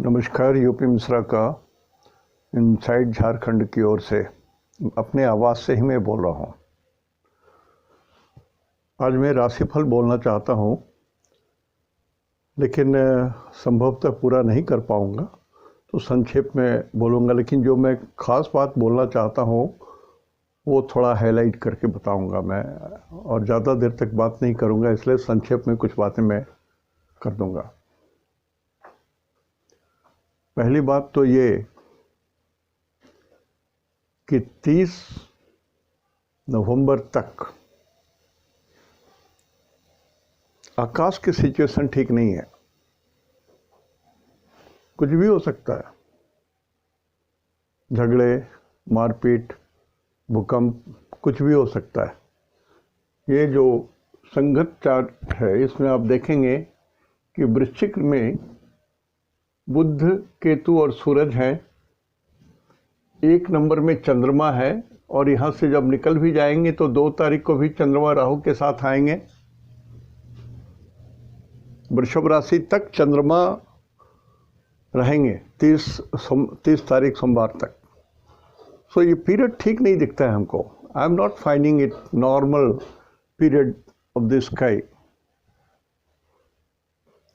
नमस्कार। यूपी मिश्रा का इनसाइड झारखंड की ओर से अपने आवाज़ से ही मैं बोल रहा हूँ। आज मैं राशिफल बोलना चाहता हूँ, लेकिन संभवतः पूरा नहीं कर पाऊँगा, तो संक्षेप में बोलूँगा। लेकिन जो मैं ख़ास बात बोलना चाहता हूँ वो थोड़ा हाईलाइट करके बताऊँगा मैं, और ज़्यादा देर तक बात नहीं करूँगा, इसलिए संक्षेप में कुछ बातें मैं कर दूँगा। पहली बात तो ये कि 30 नवंबर तक आकाश की सिचुएशन ठीक नहीं है। कुछ भी हो सकता है, झगड़े, मारपीट, भूकंप, कुछ भी हो सकता है। ये जो संगत चार्ट है, इसमें आप देखेंगे कि वृश्चिक में बुध, केतु और सूरज हैं। 1 नंबर में चंद्रमा है, और यहाँ से जब निकल भी जाएंगे तो 2 तारीख को भी चंद्रमा राहु के साथ आएंगे। वृषभ राशि तक चंद्रमा रहेंगे 30 तारीख सोमवार तक। सो ये पीरियड ठीक नहीं दिखता है हमको। I am not finding it normal period of the sky.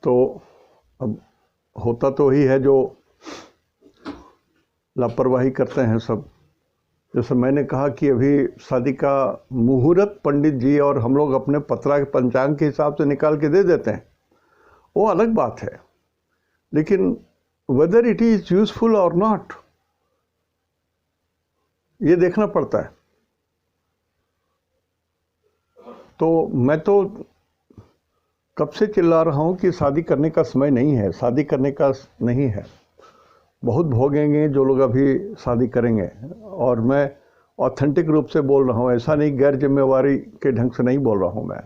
तो अब होता तो ही है जो लापरवाही करते हैं सब। जैसे मैंने कहा कि अभी शादी का मुहूर्त पंडित जी और हम लोग अपने पत्रा के पंचांग के हिसाब से निकाल के दे देते हैं, वो अलग बात है। लेकिन वेदर इट इज यूजफुल और नॉट, ये देखना पड़ता है। तो मैं तो कब से चिल्ला रहा हूँ कि शादी करने का समय नहीं है, शादी करने का नहीं है। बहुत भोगेंगे जो लोग अभी शादी करेंगे, और मैं ऑथेंटिक रूप से बोल रहा हूँ, ऐसा नहीं गैर जिम्मेवारी के ढंग से नहीं बोल रहा हूँ मैं।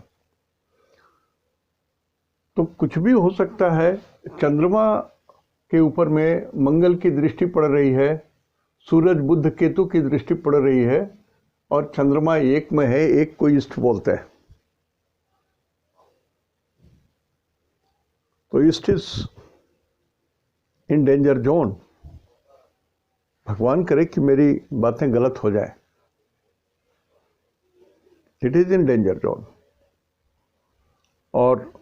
तो कुछ भी हो सकता है। चंद्रमा के ऊपर में मंगल की दृष्टि पड़ रही है, सूरज बुध केतु की दृष्टि पड़ रही है, और चंद्रमा 1 में है, 1 को ईस्ट बोलते हैं। तो east is in danger zone. भगवान करे कि मेरी बातें गलत हो जाए। It is in danger zone. और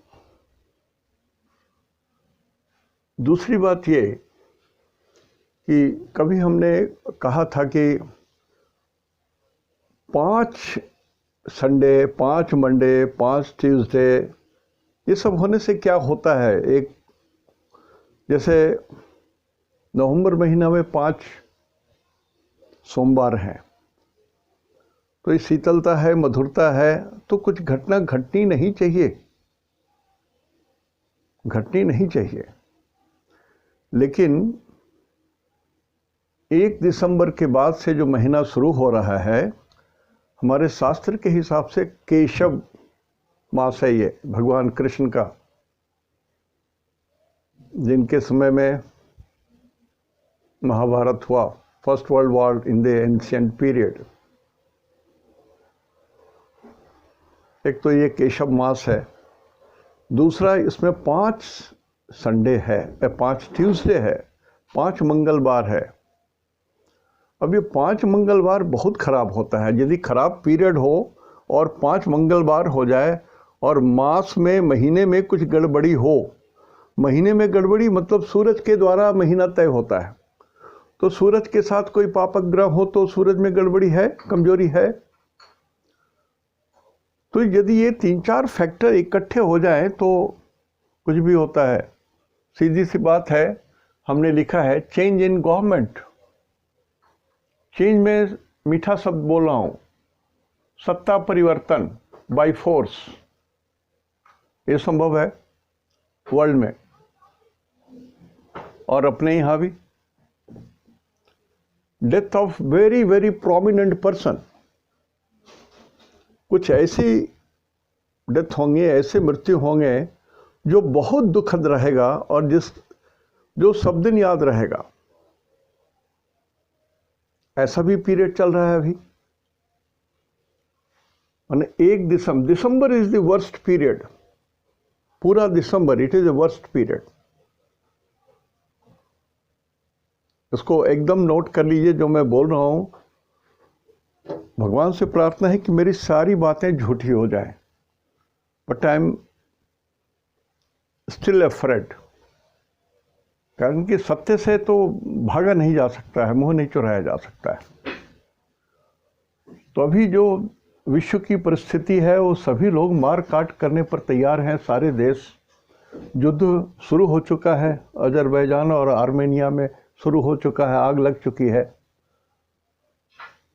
दूसरी बात ये कि कभी हमने कहा था कि 5 संडे, 5 मंडे, 5 ट्यूसडे, ये सब होने से क्या होता है। एक जैसे नवंबर महीना में 5 सोमवार हैं, तो ये शीतलता है, मधुरता है, तो कुछ घटना घटनी नहीं चाहिए, घटनी नहीं चाहिए। लेकिन 1 दिसंबर के बाद से जो महीना शुरू हो रहा है, हमारे शास्त्र के हिसाब से केशव मास है ये, भगवान कृष्ण का, जिनके समय में महाभारत हुआ, first world war in the ancient period. एक तो ये केशव मास है, दूसरा इसमें 5 संडे है, 5 ट्यूसडे है, 5 मंगलवार है। अब ये 5 मंगलवार बहुत खराब होता है। यदि खराब पीरियड हो और 5 मंगलवार हो जाए, और मास में, महीने में कुछ गड़बड़ी हो, महीने में गड़बड़ी मतलब सूरज के द्वारा महीना तय होता है, तो सूरज के साथ कोई पापक ग्रह हो तो सूरज में गड़बड़ी है, कमजोरी है। तो यदि ये 3-4 फैक्टर इकट्ठे हो जाएं तो कुछ भी होता है। सीधी सी बात है, हमने लिखा है चेंज इन गवर्नमेंट। चेंज में मीठा शब्द बोल रहा हूं, सत्ता परिवर्तन बाय फोर्स, ये संभव है वर्ल्ड में और अपने यहाँ भी। Death of very very prominent person, कुछ ऐसी डेथ होंगे, ऐसे मृत्यु होंगे जो बहुत दुखद रहेगा, और जो सब दिन याद रहेगा। ऐसा भी पीरियड चल रहा है अभी। 1 December is the worst period. पूरा December it is the worst period. इसको एकदम नोट कर लीजिए जो मैं बोल रहा हूँ। भगवान से प्रार्थना है कि मेरी सारी बातें झूठी हो जाएं, but I am still afraid, कारण कि सत्य से तो भागा नहीं जा सकता है, मुंह नहीं चुराया जा सकता है। तो अभी जो विश्व की परिस्थिति है वो सभी लोग मार काट करने पर तैयार हैं, सारे देश। युद्ध शुरू हो चुका है, अजरबैजान और आर्मेनिया में शुरू हो चुका है, आग लग चुकी है,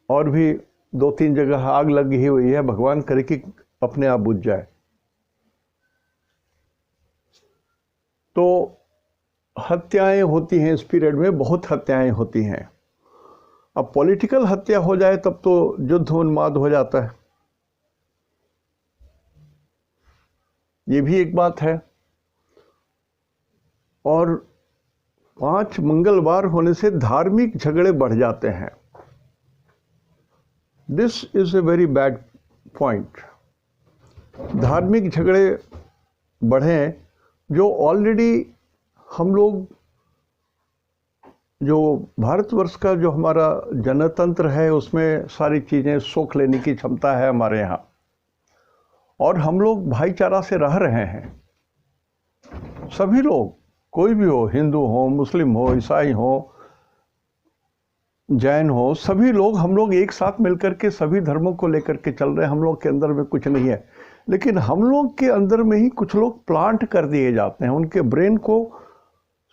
और भी 2-3 जगह आग लगी हुई है। भगवान करे कि अपने आप बुझ जाए। तो हत्याएं होती हैं इस पीरियड में, बहुत हत्याएं होती हैं। अब पॉलिटिकल हत्या हो जाए तब तो युद्ध उन्माद हो जाता है, ये भी एक बात है। और 5 मंगलवार होने से धार्मिक झगड़े बढ़ जाते हैं। This is a very bad point. धार्मिक झगड़े बढ़े, जो ऑलरेडी हम लोग, जो भारतवर्ष का जो हमारा जनतंत्र है उसमें सारी चीज़ें सोख लेने की क्षमता है हमारे यहाँ, और हम लोग भाईचारा से रह रहे हैं। सभी लोग, कोई भी हो, हिंदू हो, मुस्लिम हो, ईसाई हो, जैन हो, सभी लोग, हम लोग एक साथ मिलकर के सभी धर्मों को लेकर के चल रहे हैं। हम लोग के अंदर में कुछ नहीं है, लेकिन हम लोग के अंदर में ही कुछ लोग प्लांट कर दिए जाते हैं, उनके ब्रेन को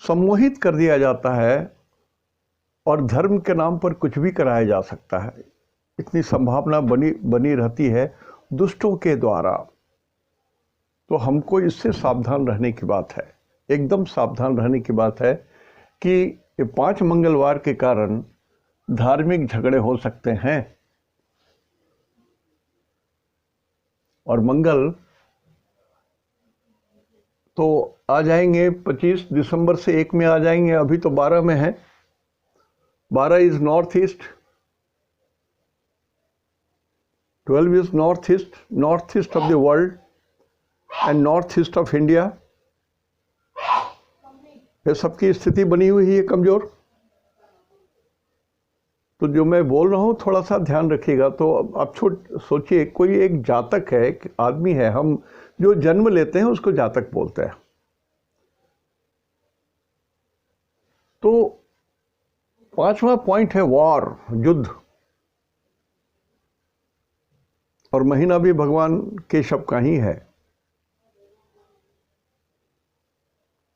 सम्मोहित कर दिया जाता है, और धर्म के नाम पर कुछ भी कराया जा सकता है। इतनी संभावना बनी रहती है दुष्टों के द्वारा। तो हमको इससे सावधान रहने की बात है, एकदम सावधान रहने की बात है कि ये 5 मंगलवार के कारण धार्मिक झगड़े हो सकते हैं। और मंगल तो आ जाएंगे 25 दिसंबर से 1 में आ जाएंगे, अभी तो 12 में है। 12 is north east, 12 is north east of the world and north east of India. ये सबकी स्थिति बनी हुई है कमजोर। तो जो मैं बोल रहा हूँ थोड़ा सा ध्यान रखिएगा। तो आप सोचिए, कोई एक जातक है, एक आदमी है, हम जो जन्म लेते हैं उसको जातक बोलते हैं। तो 5वां पॉइंट है वॉर, युद्ध। और महीना भी भगवान केशव का ही है,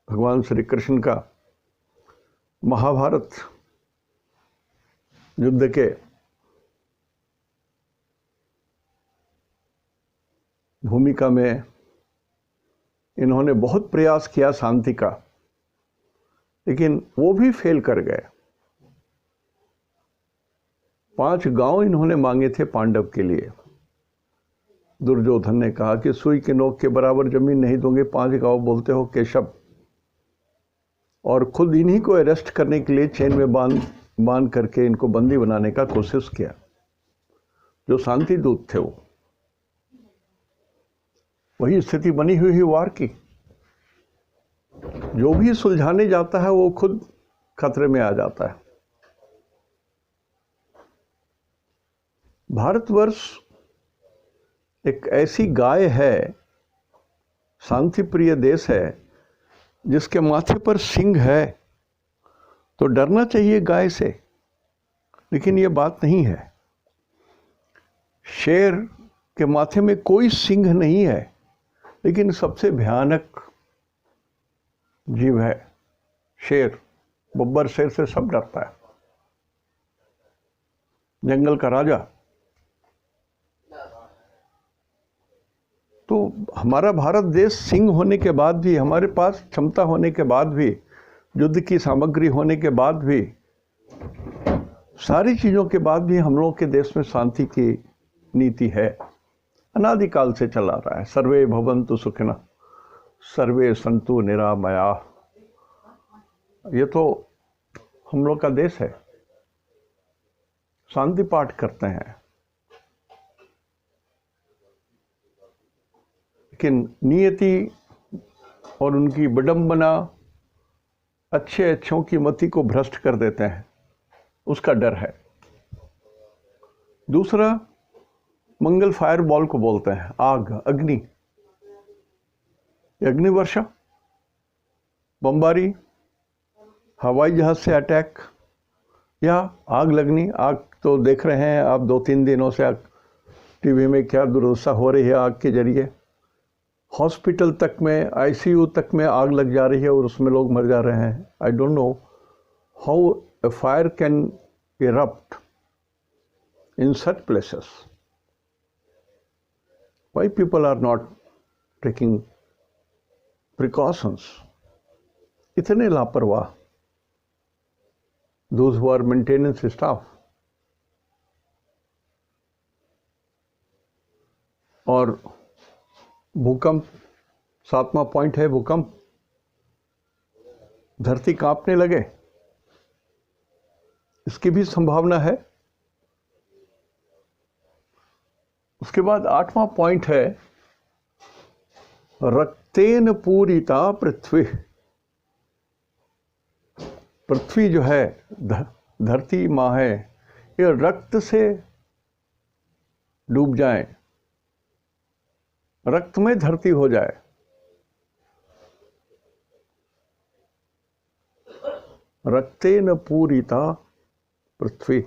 भगवान श्री कृष्ण का महाभारत युद्ध के भूमिका में इन्होंने बहुत प्रयास किया शांति का, लेकिन वो भी फेल कर गए। 5 गांव इन्होंने मांगे थे पांडव के लिए। दुर्योधन ने कहा कि सुई के नोक के बराबर जमीन नहीं दोगे, 5 गांव बोलते हो केशव। और खुद इन्हीं को अरेस्ट करने के लिए चेन में बांध करके इनको बंदी बनाने का कोशिश किया, जो शांति दूत थे। वो वही स्थिति बनी हुई है वार की। जो भी सुलझाने जाता है वो खुद खतरे में आ जाता है। भारतवर्ष एक ऐसी गाय है, शांति प्रिय देश है, जिसके माथे पर सिंह है। तो डरना चाहिए गाय से, लेकिन ये बात नहीं है। शेर के माथे में कोई सिंह नहीं है, लेकिन सबसे भयानक जीव है शेर। बब्बर शेर से सब डरता है, जंगल का राजा। तो हमारा भारत देश सिंह होने के बाद भी, हमारे पास क्षमता होने के बाद भी, युद्ध की सामग्री होने के बाद भी, सारी चीज़ों के बाद भी हम लोग के देश में शांति की नीति है, अनादिकाल से चला रहा है। सर्वे भवन्तु सुखिनः, सर्वे सन्तु निरामयाः। ये तो हम लोग का देश है, शांति पाठ करते हैं। लेकिन नियति और उनकी विडंबना अच्छे अच्छों की मति को भ्रष्ट कर देते हैं, उसका डर है। दूसरा, मंगल फायर बॉल को बोलते हैं, आग, अग्नि, अग्नि वर्षा, बमबारी, हवाई जहाज से अटैक या आग लगनी। आग तो देख रहे हैं आप 2-3 दिनों से टीवी में क्या दुर्दशा हो रही है आग के जरिए। हॉस्पिटल तक में, आईसीयू तक में आग लग जा रही है और उसमें लोग मर जा रहे हैं। I don't know how a fire can erupt in such places. Why people are not taking precautions? इतने लापरवाह those who are maintenance staff. और भूकंप, 7वां पॉइंट है भूकंप। धरती कांपने लगे, इसकी भी संभावना है। उसके बाद 8वां पॉइंट है रक्तेन पूरिता पृथ्वी। पृथ्वी जो है, धरती माँ है, ये रक्त से डूब जाए, रक्त में धरती हो जाए। रक्तेन पूरिता पृथ्वी,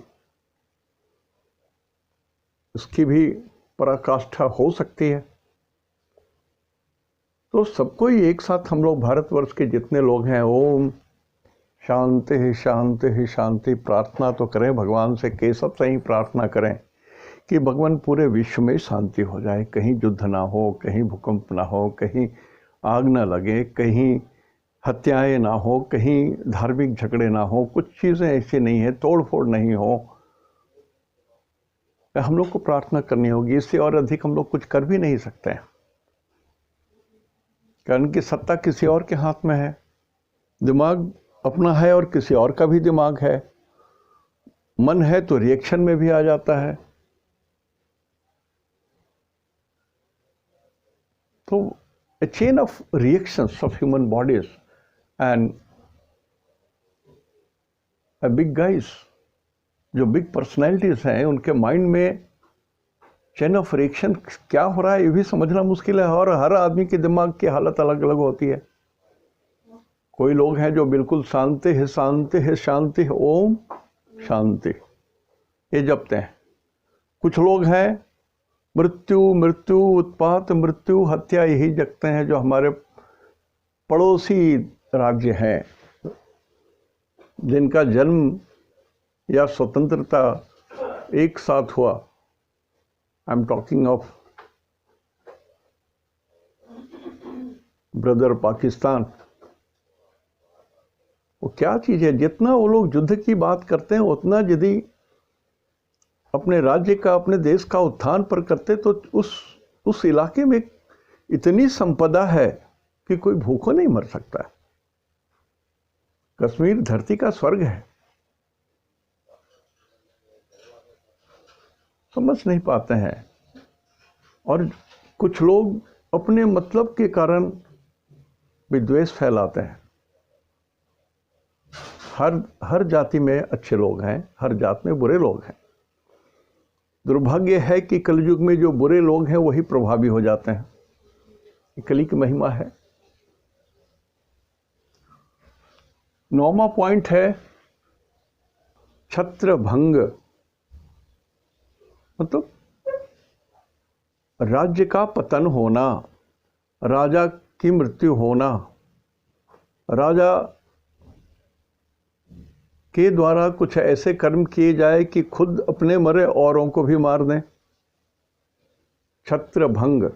इसकी भी पराकाष्ठा हो सकती है। तो सबको ही एक साथ हम लोग, भारतवर्ष के जितने लोग हैं, ओम शांति ही शांति ही शांति, प्रार्थना तो करें भगवान से, केशव से ही प्रार्थना करें कि भगवान पूरे विश्व में शांति हो जाए। कहीं युद्ध ना हो, कहीं भूकंप ना हो, कहीं आग ना लगे, कहीं हत्याएं ना हो, कहीं धार्मिक झगड़े ना हो, कुछ चीज़ें ऐसी नहीं है, तोड़ फोड़ नहीं हो। हम लोग को प्रार्थना करनी होगी, इससे और अधिक हम लोग कुछ कर भी नहीं सकते हैं, कारण कि सत्ता किसी और के हाथ में है। दिमाग अपना है और किसी और का भी दिमाग है। मन है तो रिएक्शन में भी आ जाता है। तो a chain of reactions of human bodies and a big guys, जो बिग पर्सनैलिटीज हैं, उनके माइंड में चेन ऑफ रिएक्शन क्या हो रहा है ये भी समझना मुश्किल है। और हर आदमी के दिमाग की हालत अलग अलग होती है। कोई लोग हैं जो बिल्कुल शांति है, शांति है, शांति है, ओम शांति, ये जपते हैं। कुछ लोग हैं मृत्यु मृत्यु उत्पात मृत्यु हत्या यही जगते हैं। जो हमारे पड़ोसी राज्य हैं, जिनका जन्म या स्वतंत्रता एक साथ हुआ, I am talking of brother Pakistan. वो क्या चीज़ है, जितना वो लोग युद्ध की बात करते हैं उतना यदि अपने राज्य का, अपने देश का उत्थान पर करते तो उस इलाके में इतनी संपदा है कि कोई भूखों नहीं मर सकता। कश्मीर धरती का स्वर्ग है, समझ नहीं पाते हैं। और कुछ लोग अपने मतलब के कारण विद्वेष फैलाते हैं। हर जाति में अच्छे लोग हैं, हर जात में बुरे लोग हैं। दुर्भाग्य है कि कलयुग में जो बुरे लोग हैं वही प्रभावी हो जाते हैं। कली की महिमा है। 9वां पॉइंट है छत्रभंग, मतलब राज्य का पतन होना, राजा की मृत्यु होना, राजा के द्वारा कुछ ऐसे कर्म किए जाए कि खुद अपने मरे औरों को भी मार दें। छत्रभंग,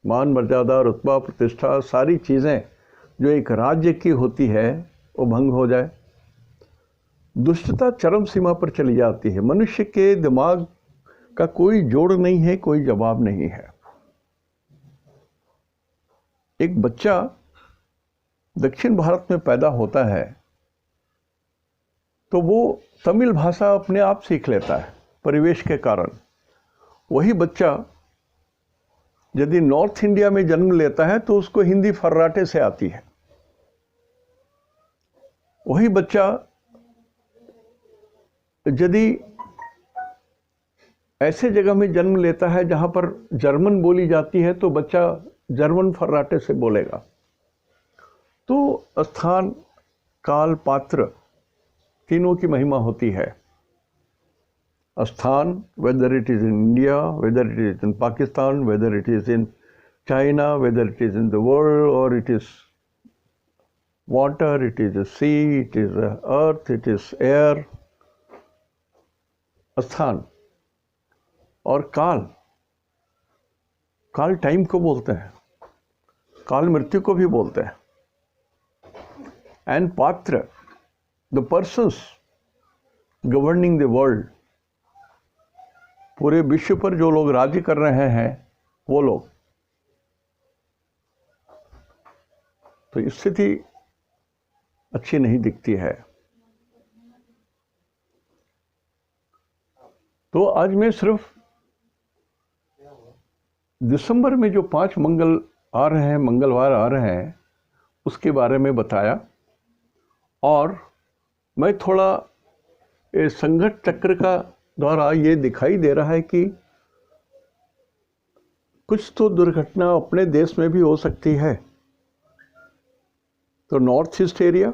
मान मर्यादा, रुतबा, प्रतिष्ठा, सारी चीज़ें जो एक राज्य की होती है वो भंग हो जाए। दुष्टता चरम सीमा पर चली जाती है। मनुष्य के दिमाग का कोई जोड़ नहीं है, कोई जवाब नहीं है। एक बच्चा दक्षिण भारत में पैदा होता है तो वो तमिल भाषा अपने आप सीख लेता है परिवेश के कारण। वही बच्चा यदि नॉर्थ इंडिया में जन्म लेता है तो उसको हिंदी फर्राटे से आती है। वही बच्चा यदि ऐसे जगह में जन्म लेता है जहां पर जर्मन बोली जाती है तो बच्चा जर्मन फर्राटे से बोलेगा। तो स्थान, काल, पात्र तीनों की महिमा होती है। स्थान, whether it is in India, whether it is in Pakistan, whether it is in China, whether it is in the world, और it is water, it is a sea, it is earth, it is air। स्थान और काल, काल time को बोलते हैं, काल मृत्यु को भी बोलते हैं। एंड पात्र, the persons governing the world, पूरे विश्व पर जो लोग राज्य कर रहे हैं वो लोग। तो स्थिति अच्छी नहीं दिखती है। तो आज मैं सिर्फ दिसंबर में जो 5 मंगल आ रहे हैं, मंगलवार आ रहे हैं, उसके बारे में बताया। और मैं थोड़ा संघट चक्र का द्वारा ये दिखाई दे रहा है कि कुछ तो दुर्घटना अपने देश में भी हो सकती है। तो नॉर्थ ईस्ट एरिया,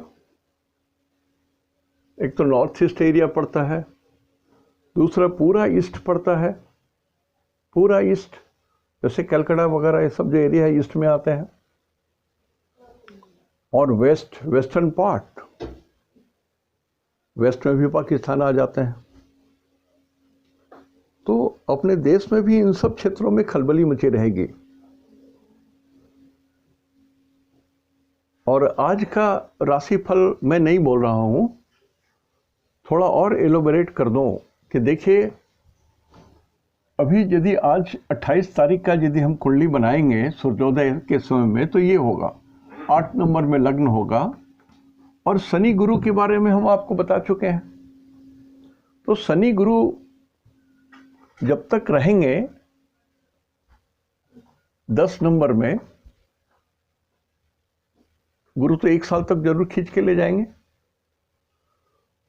एक तो नॉर्थ ईस्ट एरिया पड़ता है, दूसरा पूरा ईस्ट पड़ता है, पूरा ईस्ट, जैसे कलकत्ता वगैरह ये सब जो एरिया है ईस्ट में आते हैं। और वेस्ट, वेस्टर्न पार्ट, वेस्ट में भी पाकिस्तान आ जाते हैं। तो अपने देश में भी इन सब क्षेत्रों में खलबली मची रहेगी। और आज का राशिफल मैं नहीं बोल रहा हूं, थोड़ा और एलोबरेट कर दूं कि देखिए, अभी यदि आज 28 तारीख का यदि हम कुंडली बनाएंगे सूर्योदय के समय में, तो ये होगा 8 नंबर में लग्न होगा। और शनि गुरु के बारे में हम आपको बता चुके हैं। तो शनि गुरु जब तक रहेंगे 10 नंबर में, गुरु तो 1 साल तक जरूर खींच के ले जाएंगे।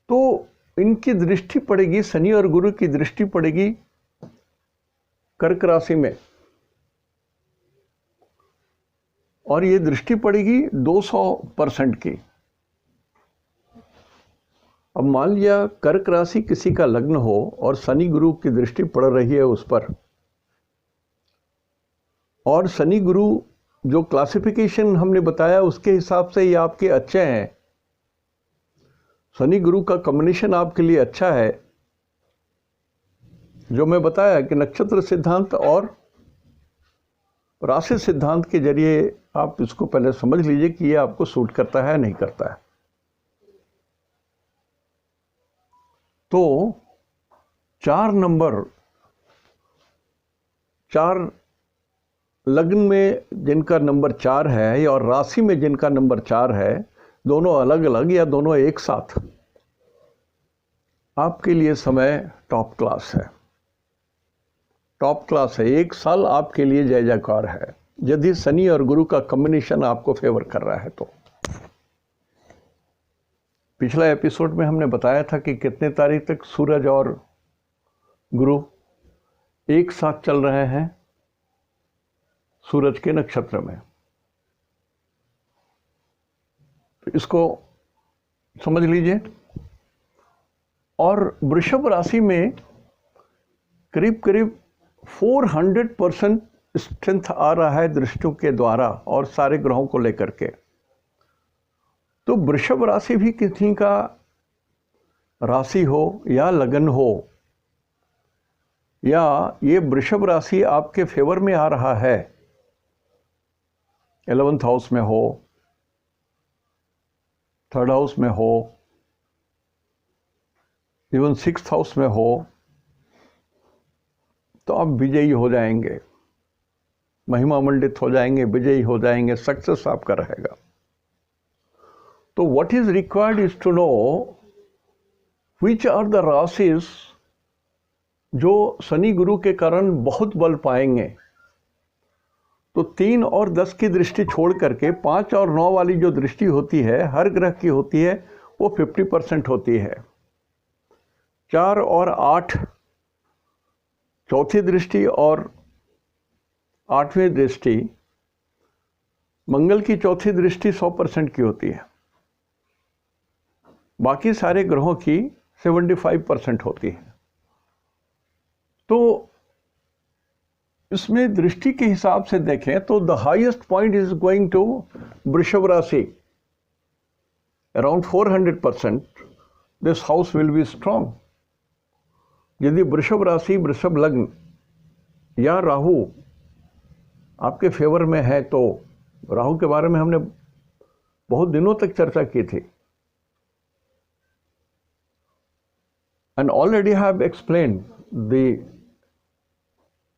तो इनकी दृष्टि पड़ेगी, शनि और गुरु की दृष्टि पड़ेगी कर्क राशि में, और ये दृष्टि पड़ेगी 200% की। अब मान लिया कर्क राशि किसी का लग्न हो और शनि गुरु की दृष्टि पड़ रही है उस पर, और शनि गुरु जो क्लासिफिकेशन हमने बताया उसके हिसाब से ये आपके अच्छे हैं, शनि गुरु का कॉम्बिनेशन आपके लिए अच्छा है। जो मैं बताया कि नक्षत्र सिद्धांत और राशि सिद्धांत के जरिए आप इसको पहले समझ लीजिए कि ये आपको सूट करता है नहीं करता है। तो 4 नंबर, 4 लग्न में जिनका नंबर 4 है और राशि में जिनका नंबर 4 है, दोनों अलग अलग या दोनों एक साथ, आपके लिए समय टॉप क्लास है, टॉप क्लास है। 1 साल आपके लिए जय जयकार है, यदि शनि और गुरु का कॉम्बिनेशन आपको फेवर कर रहा है तो। पिछला एपिसोड में हमने बताया था कि कितने तारीख तक सूरज और गुरु एक साथ चल रहे हैं सूरज के नक्षत्र में। तो इसको समझ लीजिए। और वृषभ राशि में करीब करीब 400% स्ट्रेंथ आ रहा है दृष्टियों के द्वारा और सारे ग्रहों को लेकर के। तो वृषभ राशि भी किसी का राशि हो या लगन हो, या ये वृषभ राशि आपके फेवर में आ रहा है, 11th हाउस में हो, 3rd हाउस में हो, इवन 6th हाउस में हो, तो आप विजयी हो जाएंगे, महिमा मंडित हो जाएंगे, विजयी हो जाएंगे, सक्सेस आपका रहेगा। तो what is required is to know which are the राशिस जो शनि गुरु के कारण बहुत बल पाएंगे। तो 3 और 10 की दृष्टि छोड़ करके 5 और 9 वाली जो दृष्टि होती है, हर ग्रह की होती है, वो 50% होती है। 4 और 8 चौथी दृष्टि और 8वीं दृष्टि, मंगल की चौथी दृष्टि 100% की होती है, बाकी सारे ग्रहों की 75% होती है। तो इसमें दृष्टि के हिसाब से देखें तो the highest point is going to वृषभ राशि, around 400%। This house will be strong. यदि वृषभ राशि, वृषभ लग्न या राहु आपके फेवर में है, तो राहु के बारे में हमने बहुत दिनों तक चर्चा की थी, and already have explain the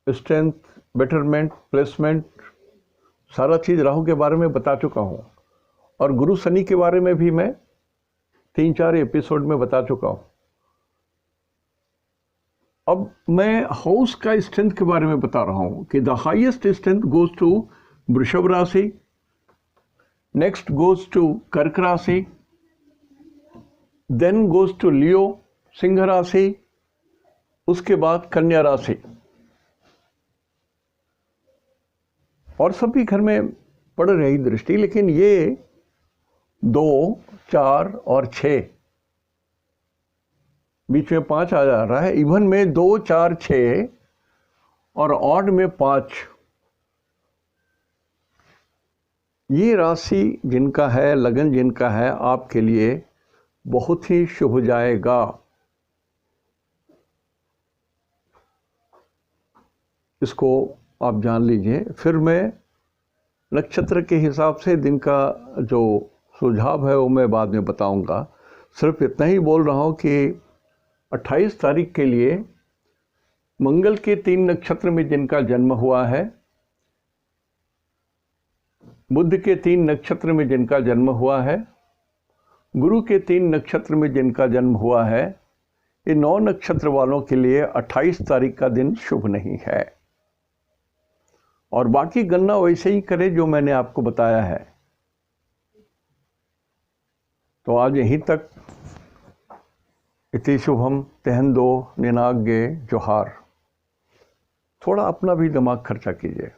strength, betterment, placement, सारा चीज राहु के बारे में बता चुका हूं। और गुरु शनि के बारे में भी मैं 3-4 एपिसोड में बता चुका हूं। अब मैं हाउस का स्ट्रेंथ के बारे में बता रहा हूं कि the highest strength goes to वृषभ राशि, नेक्स्ट गोज टू कर्क राशि, देन गोज टू लियो सिंह राशि, उसके बाद कन्या राशि। और सभी घर में पड़ रही दृष्टि, लेकिन ये 2, 4 और 6, बीच में 5 आ जा रहा है। इवन में 2, 4, 6 और ऑड में 5, ये राशि जिनका है, लगन जिनका है, आपके लिए बहुत ही शुभ जाएगा। इसको आप जान लीजिए। फिर मैं नक्षत्र के हिसाब से दिन का जो सुझाव है वो मैं बाद में बताऊंगा। सिर्फ इतना ही बोल रहा हूं कि 28 तारीख के लिए मंगल के 3 नक्षत्र में जिनका जन्म हुआ है, बुध के 3 नक्षत्र में जिनका जन्म हुआ है, गुरु के 3 नक्षत्र में जिनका जन्म हुआ है, ये 9 नक्षत्र वालों के लिए 28 तारीख का दिन शुभ नहीं है। और बाकी गणना वैसे ही करें जो मैंने आपको बताया है। तो आज यहीं तक। इति शुभम तेहंदो निनाग्ये जोहार। थोड़ा अपना भी दिमाग खर्चा कीजिए।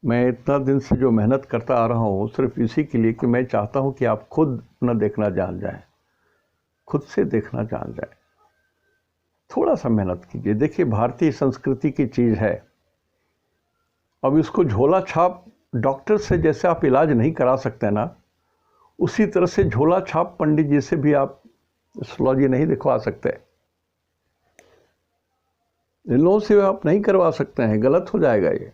मैं इतना दिन से जो मेहनत करता आ रहा हूँ सिर्फ इसी के लिए कि मैं चाहता हूँ कि आप खुद अपना देखना जान जाएं, खुद से देखना जान जाएं। थोड़ा सा मेहनत कीजिए। देखिए, भारतीय संस्कृति की चीज़ है। अब इसको झोला छाप डॉक्टर से जैसे आप इलाज नहीं करा सकते ना, उसी तरह से झोला छाप पंडित जी से भी आप एस्ट्रोलॉजी नहीं दिखवा सकते। इन लोगों से आप नहीं करवा सकते हैं, गलत हो जाएगा ये।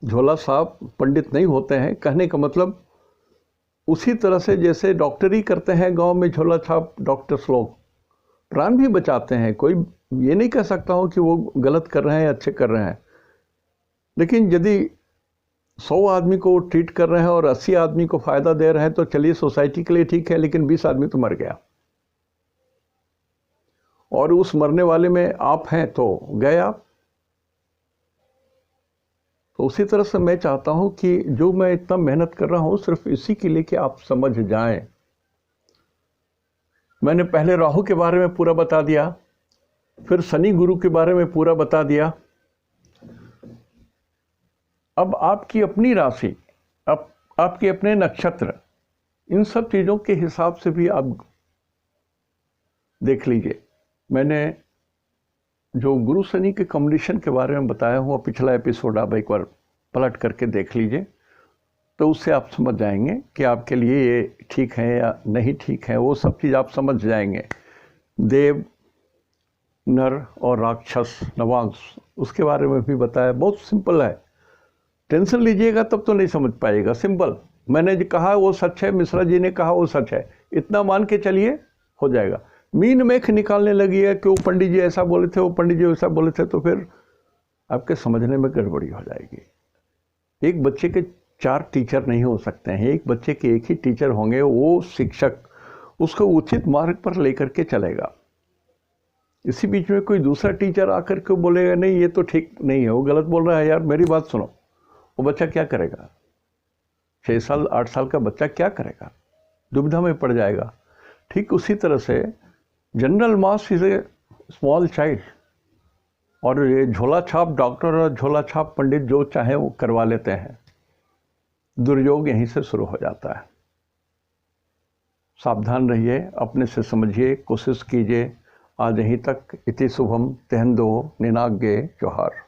झोला छाप पंडित नहीं होते हैं, कहने का मतलब उसी तरह से जैसे डॉक्टरी करते हैं गांव में, झोला छाप डॉक्टर्स लोग प्राण भी बचाते हैं। कोई ये नहीं कह सकता हूं कि वो गलत कर रहे हैं, अच्छे कर रहे हैं। लेकिन यदि 100 आदमी को ट्रीट कर रहे हैं और 80 आदमी को फायदा दे रहे हैं तो चलिए सोसाइटी के लिए ठीक है, लेकिन 20 आदमी तो मर गया, और उस मरने वाले में आप हैं तो गए आप। तो उसी तरह से मैं चाहता हूं कि जो मैं इतना मेहनत कर रहा हूं सिर्फ इसी के लिए कि आप समझ जाएं। मैंने पहले राहु के बारे में पूरा बता दिया, फिर शनि गुरु के बारे में पूरा बता दिया। अब आपकी अपनी राशि, अब आपके अपने नक्षत्र, इन सब चीज़ों के हिसाब से भी आप देख लीजिए। मैंने जो गुरु शनि के कॉम्बिनेशन के बारे में बताया हूँ, पिछला एपिसोड आप एक बार पलट करके देख लीजिए, तो उससे आप समझ जाएंगे कि आपके लिए ये ठीक है या नहीं ठीक है। वो सब चीज़ आप समझ जाएंगे। देव, नर और राक्षस, नवांश, उसके बारे में भी बताया। बहुत सिंपल है। टेंशन लीजिएगा तब तो नहीं समझ पाइएगा। सिंपल, मैंने जो कहा वो सच है, मिश्रा जी ने कहा वो सच है, इतना मान के चलिए, हो जाएगा। मीन मेख निकालने लगी है कि वो पंडित जी ऐसा बोले थे, वो पंडित जी वैसा बोले थे, तो फिर आपके समझने में गड़बड़ी हो जाएगी। एक बच्चे के 4 टीचर नहीं हो सकते हैं, एक बच्चे के एक ही टीचर होंगे। वो शिक्षक उसको उचित मार्ग पर लेकर के चलेगा। इसी बीच में कोई दूसरा टीचर आकर के बोलेगा नहीं ये तो ठीक नहीं है, वो गलत बोल रहा है, यार मेरी बात सुनो, वो बच्चा क्या करेगा? 6 साल 8 साल का बच्चा क्या करेगा? दुविधा में पड़ जाएगा। ठीक उसी तरह से general mass is a small child, और ये झोला छाप डॉक्टर और झोला छाप पंडित जो चाहे वो करवा लेते हैं। दुर्योग यहीं से शुरू हो जाता है। सावधान रहिए, अपने से समझिए, कोशिश कीजिए। आज यहीं तक। इति शुभम तेहंदो निनाग्गे जोहार।